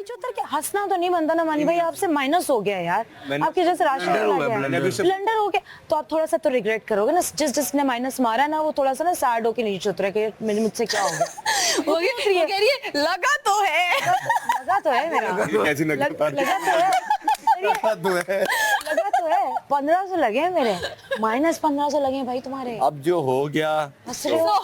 नीचे उतर के हंसना तो नहीं बनता ना मानी भाई, आपसे माइनस हो गया यार, आपके जैसे राशि ब्लंडर हो गया, तो आप थोड़ा सा तो रिग्रेट करोगे ना, जिसने माइनस मारा ना वो थोड़ा सा ना सैड होके नीचे उतरे कि मुझसे क्या हो गया। वो कह रही है लगा तो है मेरा कैसी लगा तो है 1500 लगे हैं मेरे, माइनस 1500 लगे हैं भाई तुम्हारे। अब जो हो गया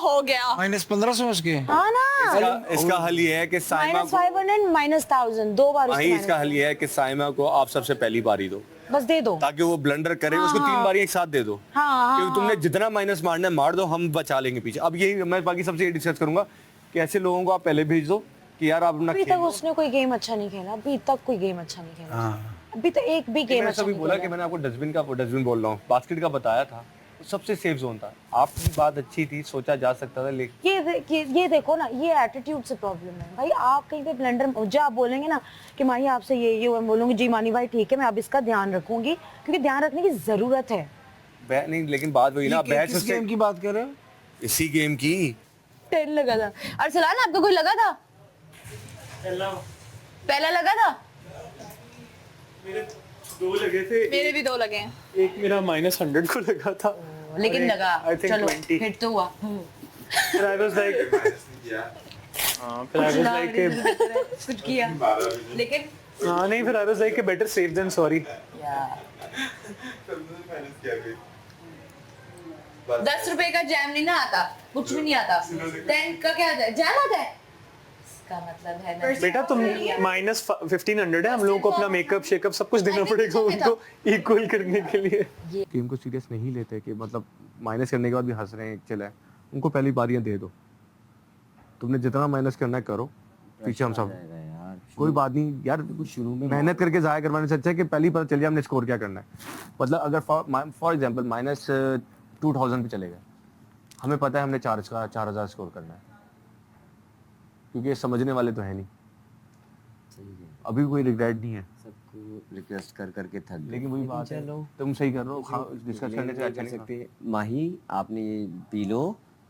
हो गया माइनस 1500 उसके। हाँ ना, इसका हल ये है कि साइमा माइनस 500 माइनस 1000 दो बार वही इसका हल ये है कि साइमा को आप सबसे पहली बारी दो, बस दे दो, ताकि वो ब्लंडर करे, उसको 3 बारी एक साथ दे दो। क्योंकि तुमने जितना माइनस मारना है मार दो, हम बचा लेंगे पीछे। अब यही मैं बाकी सबसे ये डिस्कस करूंगा कि ऐसे लोगों को आप पहले भेज दो कि यार आप अपना अभी तक उसने कोई गेम अच्छा नहीं खेला, अभी तक कोई गेम अच्छा नहीं खेला, अभी तो एक भी गेम अच्छा नहीं खेला। बोला कि मैंने आपको डस्टबिन बोल रहा हूँ, बास्केट का बताया था, सबसे सेफ जोन था। आपकी बात अच्छी थी, सोचा जा सकता था, लेकिन ये देखो ना, ये एटीट्यूड से प्रॉब्लम है भाई। आप कहीं पे ब्लंडर जो आप बोलेंगे ना कि माही आपसे ये मैं बोलूंगी जी मानी भाई ठीक है मैं अब इसका ध्यान रखूंगी, क्योंकि ध्यान रखने की जरूरत है। नहीं, लेकिन बात वही ना, किस गेम की बात कर रहे हो? इसी गेम की 10 लगा था। अरसलान आपका कोई लगा था? पहला लगा था? मेरे 2 लगे थे, मेरे भी 2 लगे हैं, एक मेरा -100 को लगा था, लेकिन लगा, चलो 20 हिट तो हुआ। फिर आई वाज लाइक कुछ किया लेकिन नहीं, फिर I was like better safe than sorry. 10 रुपए का जैम नहीं ना आता, कुछ भी नहीं आता। 10 का क्या आता है? जैम आता है, इसका मतलब है ना बेटा तुम -1500 है, हम लोगों को अपना मेकअप शेकअप सब कुछ देना पड़ेगा उनको इक्वल करने के लिए। गेम को सीरियस नहीं लेते कि मतलब माइनस करने के बाद भी हंस रहे हैं, चले उनको पहली बारियां दे दो। तुमने जितना माइनस करना है करो, पीछे हम सब, कोई बात नहीं यार, शुरू में मेहनत करके जाया करवाने से अच्छा है कि पहले ही पता चल जाए हमने स्कोर क्या करना है। मतलब अगर फॉर एग्जांपल -2000 पे चले गए, हमें पता है हमने 4000 स्कोर करना है, क्योंकि ये समझने वाले तो है नहीं, अभी कोई रिग्रेट नहीं है, सबको रिक्वेस्ट कर करके थक गए। लेकिन वही बात है, तुम सही कर रहे हो, डिस्कस करने से अच्छा कर नहीं सकते। माही आपने ये पी लो,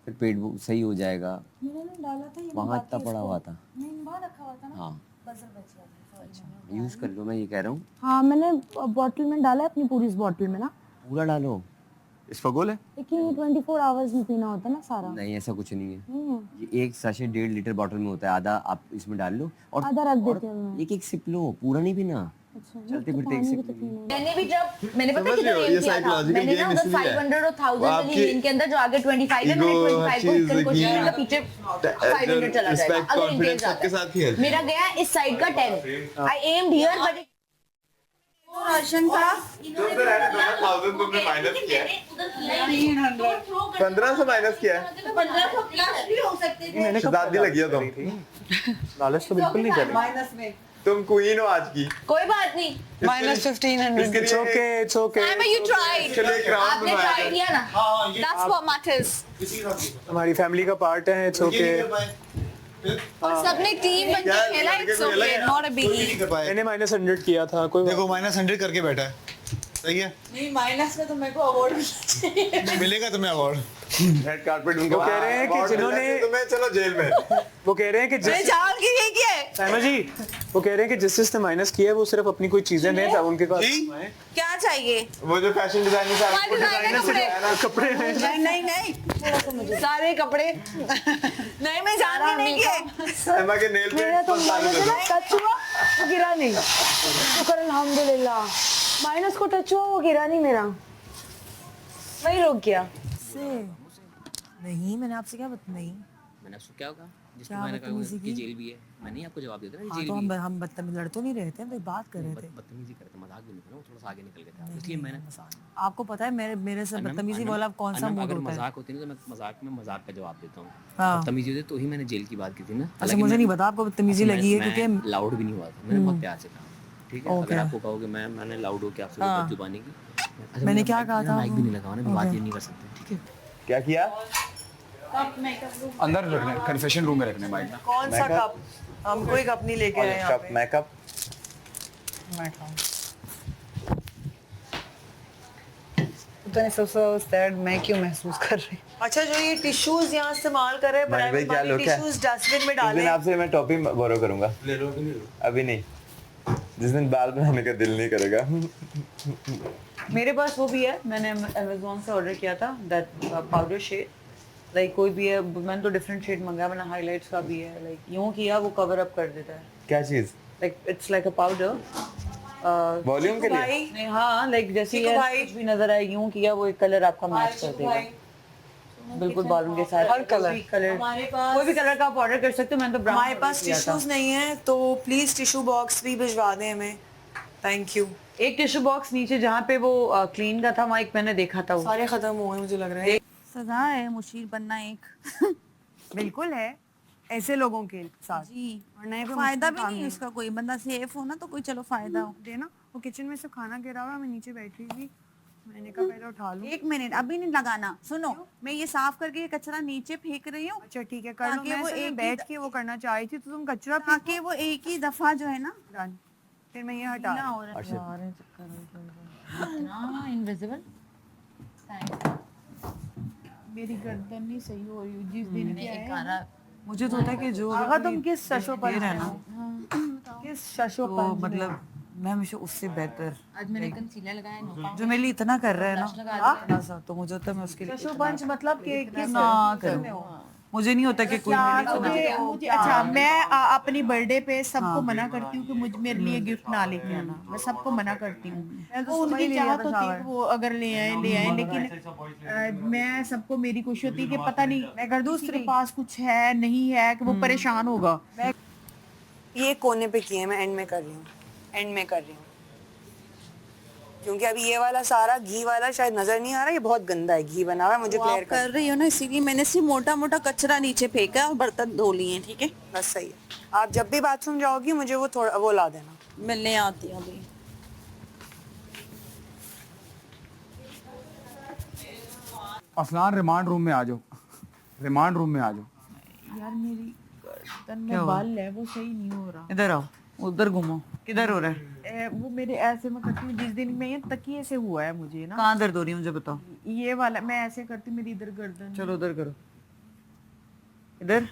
फिर पेट सही हो जाएगा। मैंने डाला था ये वहाँ इतना पड़ा हुआ था, नहीं बाहर रखा हुआ था ना, हाँ बजर बच गया था। अच्छा यूज कर लो, मैं ये कह रहा हूँ। हाँ मैंने बॉटल में डाला है, अपनी पूरी इस बॉटल में ना, पूरा डालो। इस फगोल है, लेकिन 24 आवर्स में पीना होता है ना सारा। नहीं ऐसा कुछ नहीं है, नहीं है, ये एक सैशे 1.5 लीटर बॉटल में होता है, आधा आप इसमें डाल लो और आधा रख देते हैं मैं। एक सिप लो, पूरा नहीं पीना। अच्छा, चलते फिरते एक सिप लो। मैंने भी जब मैंने पता कितना गेम किया था, मैंने ना उधर 500 और 1000 वाली गेम के अंदर जो आगे 25 है, मैंने 25 को हिट करने की कोशिश की, मतलब पीछे 500 चला जाएगा अगर इंटेंस आता है। मेरा गया इस साइड का 10, आई एम्ड हियर बट राशन का 1500 माइनस किया है, 1500 प्लस भी हो सकते थे। मैंने शताब्दी लगी है तुम, लालच तो बिल्कुल नहीं करें। माइनस में तुम क्वीन हो आज की। कोई बात नहीं, -1500। It's okay, it's okay. you tried, चलो एक राउंड आपने ट्राई किया ना, that's what matters। हमारी फैमिली का पार्ट है, इट्स ओके। और सबने टीम बन के खेला, it's okay, not a biggie। मैंने -100 किया था, कोई देखो -100 करके बैठा है, सही है। नहीं माइनस में तो मेरे को अवार्ड मिलेगा तुम्हें अवार्ड। रेड कारपेट उनके वो कह रहे हैं कि जिन्होंने तुम्हें चलो जेल में, वो कह रहे हैं कि मैं जान के ये किया है। साइमा जी, वो कह रहे हैं कि जिसने माइनस किया है वो सिर्फ अपनी कोई चीजें दें तब उनके पास जी? आए। क्या चाहिए? वो जो फैशन डिजाइनर से क्या डिजाइनर कपड़े? कपड़े हैं। नहीं सारे कपड़े नहीं, मैं जान के नहीं किए। साइमा के नेल मेरा तो पेंट माइनस ना टच हुआ वो गिरा नहीं, शुक्र अल्हम्दुलिल्लाह, माइनस को टच हुआ वो गिरा नहीं मेरा, वही रुक गया। नहीं मैंने आपसे क्या नहीं, मैंने आपसे क्या होगा जिसको मैंने कहा कि जेल भी है, मैंने आपको जवाब दिया था ना हाँ, जेल तो भी है। हम बदतमीज लड़ तो नहीं रहे थे, हम तो बात कर रहे थे। बदतमीजी कर रहे थे, मजाक भी नहीं कर रहा, वो थोड़ा सा आगे निकल गया था, इसलिए मैंने आपको पता है मेरे से बदतमीजी वाला कौन सा मूड अगर होता है? मजाक होती ना तो मैं मजाक में मजाक का जवाब देता हूँ, हाँ। बदतमीजी होती तो ही मैंने जेल की बात की थी ना। अच्छा मुझे नहीं पता आपको बदतमीजी लगी है, क्योंकि लाउड भी नहीं हुआ था, मैंने बहुत प्यार से कहा, ठीक है। अगर आपको कहोगे मैंने लाउड होकर आपसे बदजुबानी की, मैंने क्या कहा था? माइक भी नहीं लगाना, बात ये नहीं कर सकते, ठीक है। क्या किया? अंदर रखने, कन्फेशन रूम में रखने माइक ना। कौन सा कप? हम कोई कप नहीं लेके आए यहाँ पे। मेकअप मैंने सबसे सैड मैं क्यों महसूस कर रही हूँ। अच्छा जो ये टिश्यूज यहाँ इस्तेमाल कर रहे हैं भाई क्या लो क्या टिश्यूज डस्टबिन में उस दिन डालें। आपसे मैं टॉपी बोरो करूंगा। ले लो अभी नहीं, जिस दिन बाल बनाने का दिल नहीं करेगा। मेरे पास वो भी है, मैंने अमेज़न से ऑर्डर किया था दैट पाउडर शेड, लाइक कोई भी है, मैंने तो डिफरेंट शेड मंगाया, मैंने हाइलाइट्स का भी है, लाइक यूं किया वो कवर अप कर देता है, क्या चीज? Like it's like a powder volume के लिए? नहीं हाँ, लाइक जैसे चिकू ये भाई। कुछ भी नजर आए यूं किया वो एक कलर आपका मैच कर देगा बिल्कुल बालों के साथ, हर कलर। कलर हमारे पास कोई भी कलर का आप ऑर्डर कर सकते हो, मैंने तो ब्राउन हमारे पास टिश्यूज नहीं है तो प्लीज टिश्यू बॉक्स भी भिजवा दें हमें, थैंक यू। एक टिश्यू बॉक्स नीचे जहाँ पे वो क्लीन का था वहाँ एक मैंने देखा था वो सारे खत्म हुए मुझे लग रहा है। सजा है मुशीर बनना एक। बिल्कुल है ऐसे लोगों के साथ जी वरना ये कोई फायदा मुश्किल भी काम नहीं है इसका, कोई बंदा सेफ हो ना तो कोई चलो फायदा हो। देना। वो किचन में से खाना गिरा हुआ, मैं नीचे बैठी थी, मैंने कहा पहले उठा लूं। एक मिनट अभी नहीं लगाना, सुनो मैं ये साफ करके ये कचरा नीचे फेंक रही हूँ अच्छा ठीक है कर लो, ताकि मैं वो एक एक बैठ के वो करना चाह रही थी तो तुम कचरा ताकि वो एक ही दफा जो है ना डन, फिर मैं ये हटा ना हो रहा है। इतना इनविजिबल मेरी गर्दन नहीं सही हो रही जिस दिन क्या है। मुझे तो होता है कि जो आगा तुम किस शशो पर है ना किस शशो तो पर मतलब मैं हमेशा उससे बेहतर आज मैंने कंसीलर लगाया नो जो मेरे लिए इतना कर रहा है ना इतना सा, तो मुझे होता है मैं उसके लिए शशो पंच मतलब कि किस ना करूं। मुझे नहीं होता कि कोई मेरे मुझे अच्छा मैं अपनी बर्थडे पे सबको मना करती हूँ कि मुझ मेरे लिए गिफ्ट ना लेके आना, मैं सबको मना करती हूँ, वो उनकी चाहत होती है वो अगर ले आए लेकिन मैं सबको मेरी खुशी होती है कि पता नहीं मैं कर दूँ उसके पास कुछ है नहीं है कि वो परेशान होगा। ये कोने पे किए मैं एंड में कर रही हूँ, एंड में कर रही हूँ क्योंकि अभी ये वाला सारा घी वाला शायद नजर नहीं आ रहा, ये बहुत गंदा है, घी बना हुआ है, मुझे क्लियर कर रही हो ना इसीलिए मैंने सिर्फ मोटा मोटा कचरा नीचे फेंका और बर्तन धो लिए हैं, ठीक है बस सही है। आप जब भी बाथरूम जाओगी मुझे वो थोड़ा वो ला देना। मिलने आती हूँ अभी। अफनान रिमांड रूम में आ जाओ, रिमांड रूम में आ जाओ। यार मेरी गर्दन में बाल है वो सही नहीं हो रहा, इधर आओ, उधर घूमो, किधर हो रहा है? वो मेरे ऐसे मैं करती हूँ जिस दिन मैं ये तकिए से हुआ है मुझे ना, कहाँ दर्द हो रही है मुझे बताओ। ये वाला मैं ऐसे करती हूँ मेरी इधर गर्दन चलो उधर करो, इधर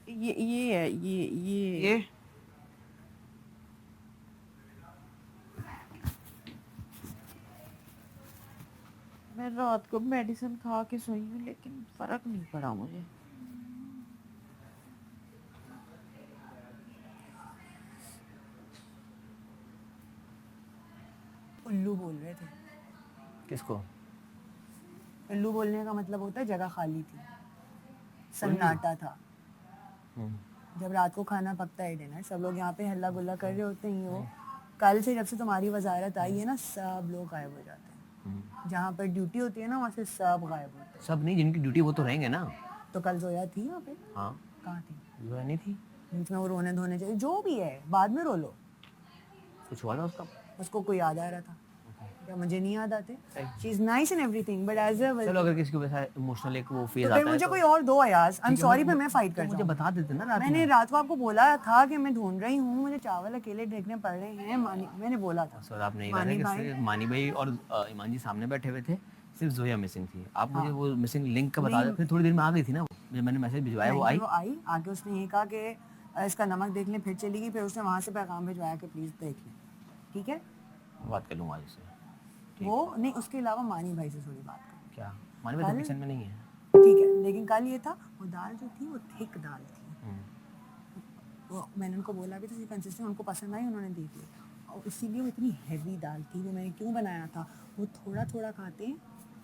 ये है ये मैं रात को मेडिसिन खा के सोई हूँ लेकिन फर्क नहीं पड़ा मुझे। उल्लू बोल रहे थे। किसको? उल्लू बोलने का मतलब होता है जगह खाली थी, सन्नाटा था। जब रात को खाना पकता है डिनर, सब लोग यहाँ पे हल्ला गुल्ला कर रहे होते हैं, वो कल से जब से तुम्हारी वजारत आई है ना सब लोग गायब हो जाते हैं। जहाँ पर ड्यूटी होती है ना वहाँ से सब गायब होते हैं। सब नहीं, जिनकी ड्यूटी वो तो रहेंगे ना। तो कल जोया थी यहाँ पे? हाँ कहाँ थी? जो नहीं थी, बीच में वो रोने धोने चाहिए, जो भी है बाद में रो लो। कुछ हुआ था उसका? उसको कोई याद आ रहा था क्या? मुझे नहीं याद आते। She is nice and everything but as a चलो अगर किसी को वैसा इमोशनल एक वो फेज तो आता फिर है मुझे तो कोई और दो अयाज, आई एम सॉरी पे मैं फाइट कर मुझे बता देते ना रात में। मैंने रात को आपको बोला था कि मैं ढूंढ रही हूँ, मुझे चावल अकेले देखने पड़ रहे हैं, मैंने बोला था। सर आप नहीं बताया कि सिर्फ मानी भाई और ईमान जी सामने बैठे हुए थे, सिर्फ जोया मिसिंग थी। आप मुझे वो मिसिंग लिंक का बता दें, फिर थोड़ी देर में आ गई थी ना वो, मैंने मैसेज भिजवाया वो आई आके उसने ये कहा कि इसका नमक देख लें, फिर चली गई, फिर उसने वहाँ से पैगाम भिजवाया कि प्लीज देख लें, ठीक है बात कर लूँगा उससे। वो नहीं, उसके अलावा मानी भाई से थोड़ी बात कर। क्या मानी भाई तो किचन में नहीं है? ठीक है, लेकिन कल ये था वो दाल जो थी वो थिक दाल थी, वो मैंने उनको बोला भी था कंसिस्टेंट, उनको पसंद आई, उन्होंने देख लिया, और इसीलिए वो इतनी हैवी दाल थी। वो मैंने क्यों बनाया था, वो थोड़ा थोड़ा खाते हैं,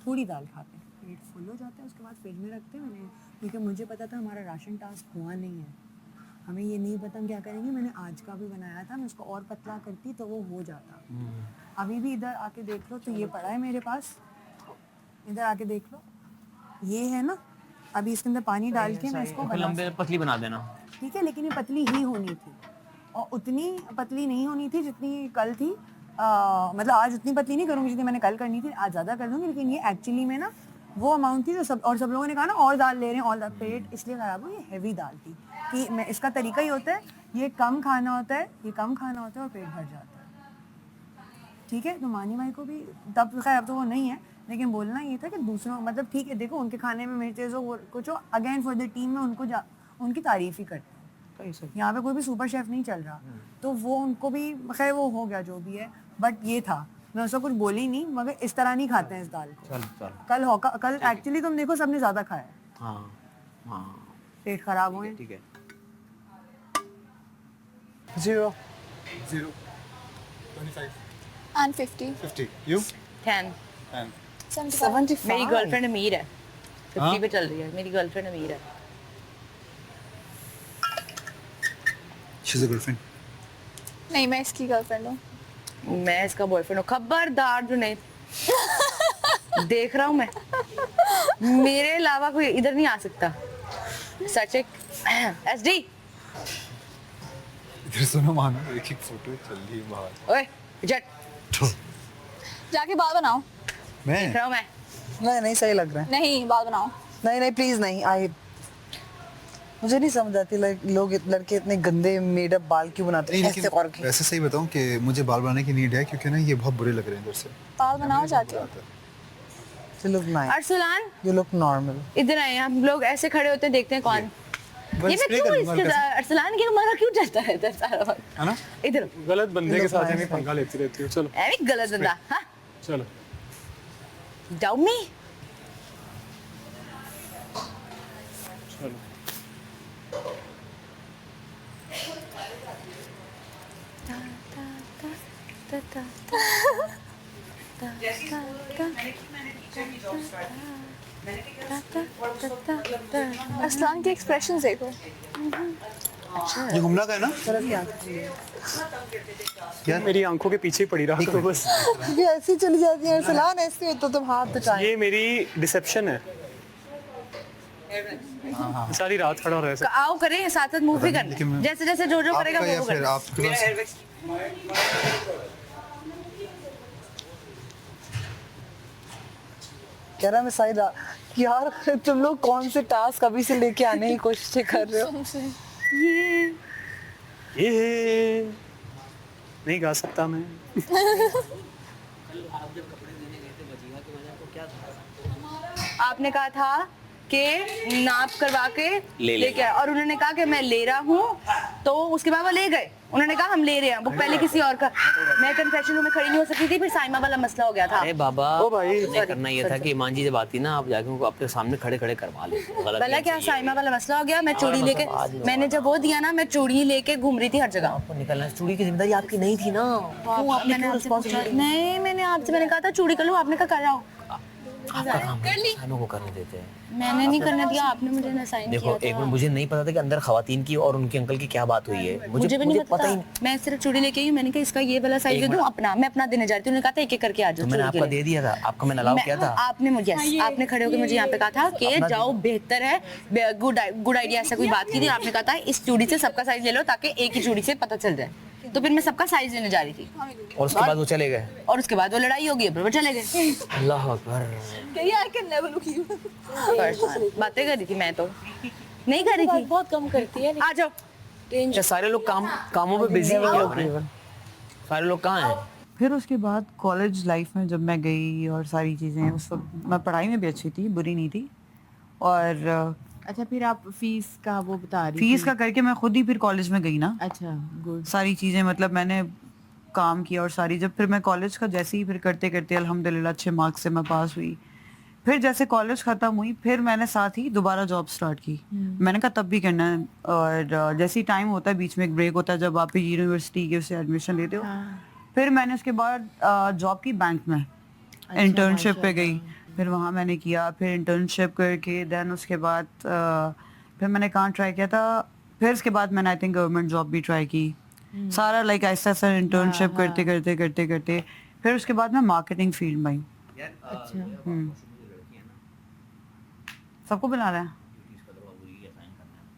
थोड़ी दाल खाते हैं, पेट फुल हो जाता है, उसके बाद फ्रिज में रखते हैं मैंने, क्योंकि मुझे पता था हमारा राशन टास्क हुआ नहीं है, हमें ये नहीं पता हम क्या करेंगे। मैंने आज का भी बनाया था, मैं उसको और पतला करती तो वो हो जाता। अभी भी इधर आके देख लो तो ये पड़ा है मेरे पास, इधर आके देख लो, ये है ना, अभी इसके अंदर पानी डाल के मैं इसको लंबे पतली बना देना, ठीक है, लेकिन ये पतली ही होनी थी और उतनी पतली नहीं होनी थी जितनी कल थी। मतलब आज उतनी पतली नहीं करूँगी जितनी मैंने कल करनी थी, आज ज़्यादा कर दूँगी, लेकिन ये एक्चुअली में ना वो अमाउंट थी जो सब लोगों ने कहा ना और दाल ले रहे हैं, और दाल, पेट इसलिए ख़राब हो, ये हैवी दाल थी कि मैं इसका तरीका ही होता है, ये कम खाना होता है, ये कम खाना होता है और पेट भर जाता है। ठीक है, तो मानी भाई को भी तब खैर अब तो वो नहीं है, लेकिन बोलना ये था कि दूसरों मतलब ठीक है, देखो उनके खाने में मिर्च तेज हो वो कुछ हो, अगेन फॉर द टीम में उनकी तारीफ ही करते हैं। यहाँ पे कोई भी सुपर शेफ नहीं चल रहा, तो वो उनको भी खैर वो हो गया जो भी है, बट ये था मैं उसको कुछ बोली नहीं, मगर इस तरह नहीं खाते हैं इस दाल को। कल एक्चुअली तुम देखो सबने ज्यादा खाया है, पेट खराब हुए। ठीक है 0 25 and 50 50 you 10 and 75 मेरी गर्लफ्रेंड अमीर है, 50 पे चल रही है, मेरी गर्लफ्रेंड अमीर है। she's a girlfriend नहीं मैं इसकी गर्लफ्रेंड हूँ। मैं इसका बॉयफ्रेंड हूँ, खबरदार जो नहीं देख रहा हूँ मैं, मेरे अलावा कोई इधर नहीं आ सकता। सच एक SD इधर सुनो मानो, एक फोटो चल रही है बाहर। ओए जट जाके बाल बनाओ। मैं देख रहा हूँ मैं। नहीं सही लग रहा है। नहीं बाल बनाओ। नहीं प्लीज नहीं, मुझे नहीं समझ आती लोग लड़के इतने गंदे मेडअप बाल क्यों बनाते हैं ऐसे करके। वैसे सही बताऊं कि मुझे बाल बनाने की नीड है, क्योंकि ना ये बहुत बुरे लग रहे हैं इधर से। बाल बनाओ जाके। You look nice. Arsalan You look normal. इधर आए, हम लोग ऐसे खड़े होते हैं, देखते हैं कौन ये मैं क्यों इसके अरसलान के हमारा क्यों चलता है इधर सारा वक्त, है ना? इधर गलत बंदे के साथ में पंगा लेती रहती हूँ। चलो ऐ भी गलत बंदा। हाँ चलो डाउट मी। चलो असलान के एक्सप्रेशंस देखो। ये घूमना का है ना यार, मेरी आंखों के पीछे पड़ी रहा तो बस। ये ऐसी चली जाती है अरसलान, ऐसे तो तुम हाथ बचाए। ये मेरी डिसेप्शन है। सारी रात खड़ा रह सकता। आओ करें साथ साथ मूव भी करना, जैसे जैसे जो करेगा वो करेगा। कह रहा मैं शायद यार तुम लोग कौन से टास्क अभी से लेके आने की कोशिश कर रहे हो। ये नहीं गा सकता मैं। आपने कहा था कि नाप करवा के लेके आए, और उन्होंने कहा कि मैं ले रहा हूँ, तो उसके बाद वो ले गए। उन्होंने कहा हम ले रहे हैं, वो पहले किसी और का। मैं कन्फेशन रूम में खड़ी नहीं हो सकती थी, फिर साइमा वाला मसला हो गया था। अरे बाबा, ओ भाई, नहीं करना ये था कि ईमान जी जब आती ना, आप जाके उनको अपने सामने खड़े खड़े करवा ले। पहले क्या साइमा वाला मसला हो गया, मैं चूड़ी लेके, मैंने जब वो दिया ना, मैं चूड़ी लेके घूम रही थी हर जगह। आपको निकलना, चूड़ी की जिम्मेदारी आपकी नहीं थी ना। नहीं मैंने आपसे मैंने कहा था चूड़ी कर लो, आपने कहा कर रहा हूँ। आपका काम है, को करने देते हैं। मैंने नहीं करने दिया, आपने मुझे असाइन किया देखो एक मिनट, मुझे नहीं पता था कि अंदर खवातीन की और उनके अंकल की क्या बात हुई है। मुझे भी नहीं पता ही। मैं सिर्फ चूड़ी लेके आई, मैंने कहा इसका ये वाला साइज दे दूं अपना, मैं अपना देने जा रही थी। उन्होंने कहा था एक एक करके आ जाओ। तो मैंने आपका दे दिया था, आपका मैंने अलाउ किया था। आपने मुझे आपने खड़े होकर मुझे यहाँ पे कहा था कि जाओ बेहतर है, गुड आइडिया, ऐसा कोई बात की थी। आपने कहा था इस चूड़ी से सबका साइज ले लो ताकि एक ही चूड़ी से पता चल जाए। तो फिर मैं सबका साइज लेने जा रही थी, और उसके बाद वो चले गए, और उसके बाद वो लड़ाई होगी, फिर वो चले गए। अल्लाह अकबर। बातें कर रही थी मैं, तो नहीं कर रही थी, बहुत कम करती है। आ जाओ। क्या सारे लोग कामों पे बिजी हैं? सारे लोग कहाँ हैं? फिर उसके बाद कॉलेज लाइफ में जब मैं गई और सारी चीज़ें, उस वक्त मैं पढ़ाई में भी अच्छी थी, बुरी नहीं थी। और अच्छा फिर आप फीस का वो बता रही फीस का करके मैं खुद ही फिर कॉलेज में गई ना। अच्छा गुड। सारी चीज़ें मतलब मैंने काम किया, और सारी जब फिर मैं कॉलेज का जैसे ही फिर करते करते अल्हम्दुलिल्लाह अच्छे मार्क्स से मैं पास हुई। फिर जैसे कॉलेज ख़त्म हुई, फिर मैंने साथ ही दोबारा जॉब स्टार्ट की। मैंने कहा तब भी करना है, और जैसे ही टाइम होता है, बीच में एक ब्रेक होता है जब आप यूनिवर्सिटी के उससे एडमिशन लेते हो। फिर मैंने उसके बाद जॉब की बैंक में, इंटर्नशिप पे गई। फिर वहाँ मैंने किया, फिर इंटर्नशिप करके देन उसके बाद फिर मैंने कहाँ ट्राई किया था, फिर उसके बाद मैंने आई थिंक गवर्नमेंट जॉब भी ट्राई की। सारा लाइक ऐसा ऐसा इंटर्नशिप करते करते करते करते फिर उसके बाद मैं मार्केटिंग फील्ड में आई। सबको बुला रहा है,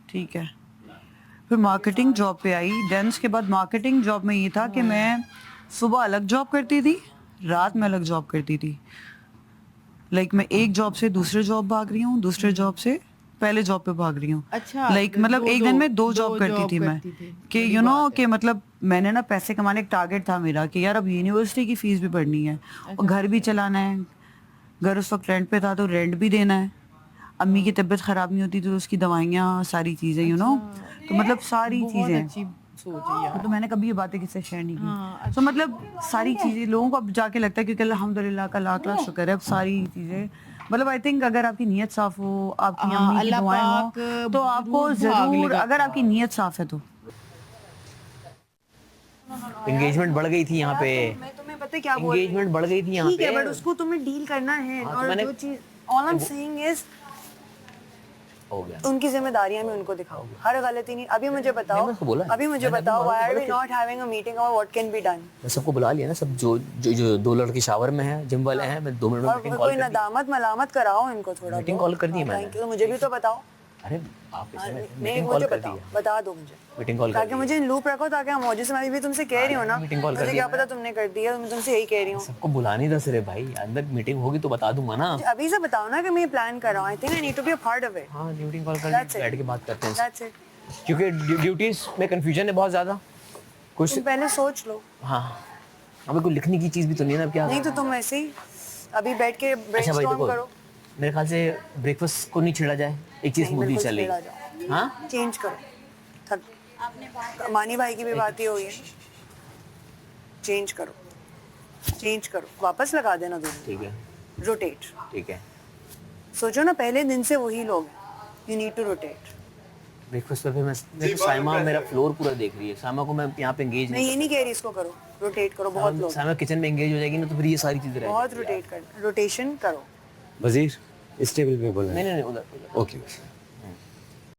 ठीक है। फिर मार्केटिंग जॉब पे आई। देन उसके बाद मार्केटिंग जॉब में ये था कि मैं सुबह अलग जॉब करती थी, रात में अलग जॉब करती थी। लाइक मैं एक जॉब से दूसरे जॉब भाग रही हूँ, दूसरे जॉब से पहले जॉब पे भाग रही हूँ। अच्छा लाइक मतलब एक दिन में दो जॉब करती थी मैं, कि यू नो कि मतलब मैंने ना पैसे कमाने, एक टारगेट था मेरा कि यार अब यूनिवर्सिटी की फीस भी भरनी है और घर भी चलाना है। घर उस वक्त रेंट पे था तो रेंट भी देना है। अम्मी की तबीयत ख़राब नहीं होती तो उसकी दवाइयाँ, सारी चीज़ें यू नो, तो मतलब सारी चीज़ें। सोच है यार। तो मैंने कभी ये बातें किससे शेयर नहीं की। तो मतलब सारी चीज़ें लोगों को अब जाके लगता है क्योंकि अल्हम्दुलिल्लाह का लाख लाख शुक्र है, अब सारी चीज़ें मतलब आई थिंक अगर आपकी नीयत साफ हो, आपकी अम्मी की अल्लाह दुआएं हो, पाक तो आपको जरूर भाग ज़रूर, लगाता अगर आपकी नीयत साफ है तो। एंगेजमेंट बढ़ गई थी यहाँ पे, मैं तुम्हें पता है क्या बोल रही हूँ? एंगेजमेंट बढ़ गई थी यहाँ ठीक है, पे। बट उसको तुम्हें डील करना है। हाँ, तो और मैंने- जो चीज all I am saying is हो गया। उनकी जिम्मेदारियां भी उनको दिखाओ, हर गलती नहीं। अभी मुझे बताओ, मैंने उसको बोला है। अभी मुझे मैंने बताओ, अभी व्हाई आर बोला वी कि- not having a meeting about what can be done? मैं सबको बुला लिया ना, सब जो 2 लड़के शावर में हैं, जिम वाले हैं, मैं 2 मिनट में और मीटिंग कोई कॉल कर दी। नदामत मलामत कराओ इनको थोड़ा। मीटिंग कॉल कर दी है मैंने। Thank you. मुझे भी तो बताओ। अरे आप इसमें नहीं, मीटिंग कॉल मुझे कर दी बताओ, है। बता दो मुझे, मीटिंग कॉल कर ताकि दी है। मुझे इन लूप रखो, ताकि हम जैसे मैं भी तुमसे कह रही हूँ ना, मीटिंग कॉल कर मुझे दी क्या है पता तुमने कर दिया, मैं तुमसे यही कह रही हूँ। सबको बुला नहीं दस रहे भाई, अंदर मीटिंग होगी तो बता दूंगा ना। अभी से बताओ ना कि मैं ये प्लान कर रहा हूँ। I think I need to be a part of it. हाँ, मीटिंग कॉल कर That's it. बैठ के बात करते हैं, दैट्स इट। क्योंकि ड्यूटीज में कंफ्यूजन है बहुत ज्यादा कुछ। तुम पहले सोच लो। हाँ, हमें कोई लिखने की चीज भी तो नहीं है ना, क्या? नहीं तो तुम ऐसे ही अभी बैठ के अच्छा भाई ब्रेनस्टॉर्म देखो, करो। मेरे ख्याल से ब्रेकफास्ट को नहीं छेड़ा जाए, एक चीज नहीं, स्मूथली बिल्कुल चलेगी। छेड़ा जाओ। हाँ, चेंज करो। मानी भाई की भी बात ही हुई है। चेंज करो, चेंज करो, वापस लगा देना दोनों। ठीक है, रोटेट। ठीक है। सोचो ना, पहले दिन से वही लोग हैं। You need to rotate. Breakfast पे फिर मैं साइमा मेरा फ्लोर पूरा देख रही है। साइमा को मैं यहाँ पे एंगेज मैं ये नहीं कह रही इसको करो, रोटेट करो। बहुत लोग, साइमा किचन में एंगेज हो जाएगी ना, तो फिर ये सारी चीजें रहेगी। बहुत रोटेट कर, रोटेशन करो। वजीर इस टेबल पे बोला नहीं, उधर। ओके।